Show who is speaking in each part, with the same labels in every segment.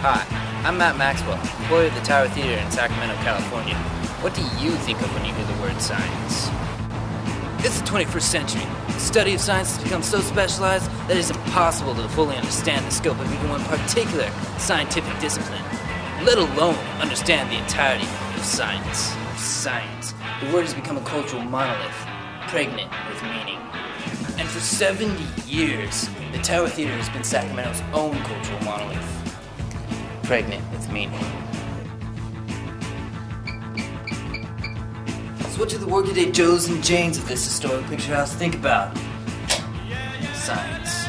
Speaker 1: Hi, I'm Matt Maxwell, employee of the Tower Theater in Sacramento, California. What do you think of when you hear the word science? It's the 21st century. The study of science has become so specialized that it's impossible to fully understand the scope of even one particular scientific discipline, let alone understand the entirety of science. Science. The word has become a cultural monolith, pregnant with meaning. And for 70 years, the Tower Theater has been Sacramento's own cultural monolith, pregnant with meaning. So what do the workaday Joes and Janes of this historic picture house think about? Science.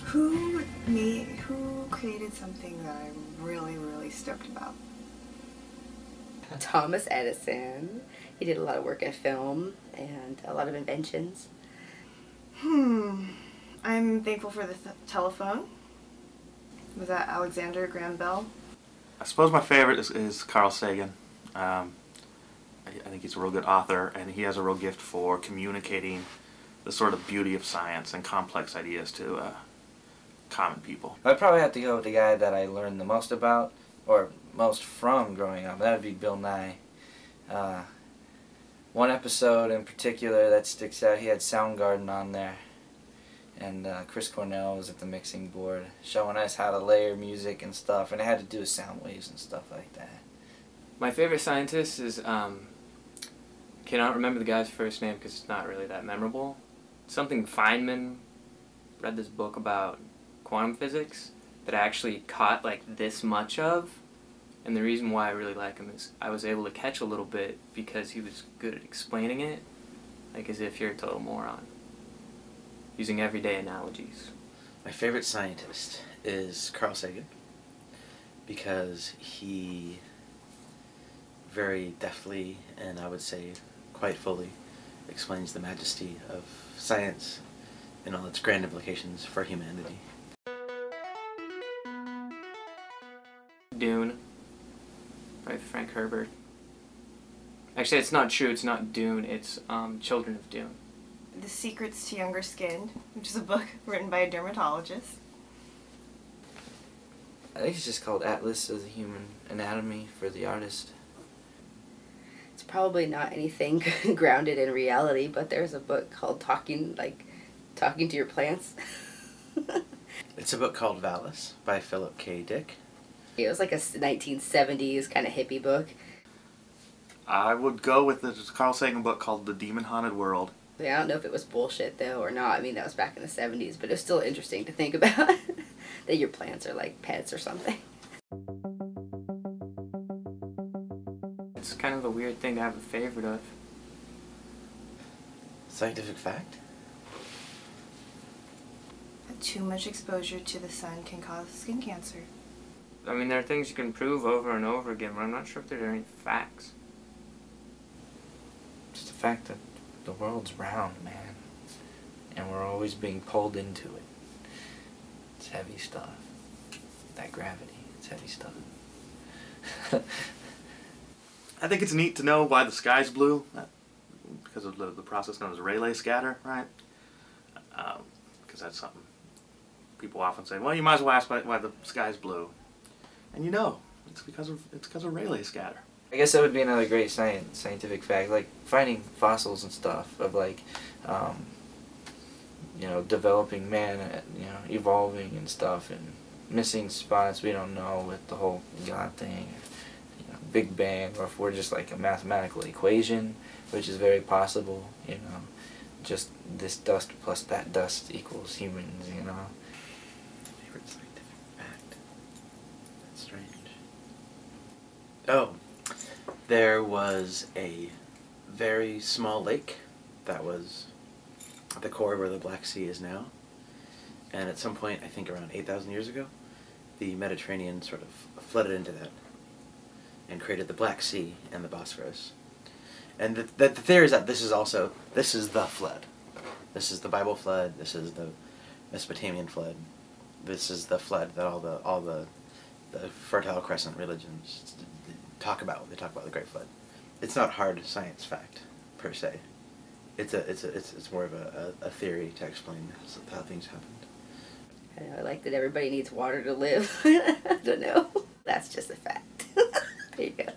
Speaker 2: Who created something that I'm really stoked about?
Speaker 3: Thomas Edison. He did a lot of work in film and a lot of inventions.
Speaker 2: I'm thankful for the telephone. Was that Alexander Graham Bell?
Speaker 4: I suppose my favorite is Carl Sagan. I think he's a real good author, and he has a real gift for communicating the sort of beauty of science and complex ideas to common people.
Speaker 5: I'd probably have to go with the guy that I learned the most about, or most from growing up. That would be Bill Nye. One episode in particular that sticks out, he had Soundgarden on there, and Chris Cornell was at the mixing board showing us how to layer music and stuff, and it had to do with sound waves and stuff like that.
Speaker 6: My favorite scientist is, cannot remember the guy's first name because it's not really that memorable. Something Feynman. Read this book about quantum physics that I actually caught like this much of. And the reason why I really like him is I was able to catch a little bit because he was good at explaining it, like as if you're a total moron, using everyday analogies.
Speaker 7: My favorite scientist is Carl Sagan because he very deftly, and I would say quite fully, explains the majesty of science and all its grand implications for humanity.
Speaker 6: Dune by Frank Herbert. Actually, it's not true, it's not Dune, it's Children of Dune.
Speaker 2: The Secrets to Younger Skin, which is a book written by a dermatologist.
Speaker 5: I think it's just called Atlas of the Human Anatomy for the artist.
Speaker 3: It's probably not anything grounded in reality, but there's a book called Talking to Your Plants.
Speaker 7: It's a book called Valis by Philip K. Dick.
Speaker 3: It was like a 1970s kind of hippie book.
Speaker 4: I would go with the Carl Sagan book called The Demon Haunted World.
Speaker 3: I don't know if it was bullshit though or not. I mean, that was back in the 70s, but it's still interesting to think about that your plants are like pets or something.
Speaker 6: It's kind of a weird thing to have a favorite of.
Speaker 7: Scientific fact?
Speaker 2: Too much exposure to the sun can cause skin cancer.
Speaker 6: I mean, there are things you can prove over and over again, but I'm not sure if there are any facts.
Speaker 5: Just the fact that the world's round, man, and we're always being pulled into it. It's heavy stuff. That gravity, it's heavy stuff.
Speaker 4: I think it's neat to know why the sky's blue, because of the process known as Rayleigh scatter, right? Because that's something people often say, well, you might as well ask why the sky's blue. And you know, it's because of Rayleigh scatter.
Speaker 5: I guess that would be another great scientific fact, like finding fossils and stuff of like, you know, developing man, you know, evolving and stuff, and missing spots we don't know with the whole God thing, you know, Big Bang, or if we're just like a mathematical equation, which is very possible, you know, just this dust plus that dust equals humans, you know.
Speaker 7: Favorite scientific fact? That's strange. Oh, there was a very small lake that was at the core where the Black Sea is now, and at some point, I think around 8,000 years ago, the Mediterranean sort of flooded into that and created the Black Sea and the Bosphorus. And the theory is that this is the flood. This is the Bible flood, this is the Mesopotamian flood, this is the flood that all the Fertile Crescent religions talk about. They talk about the Great Flood. It's not hard science fact, per se. It's more of a theory to explain how things happened.
Speaker 3: I know, I like that everybody needs water to live. I don't know. That's just a fact. There you go.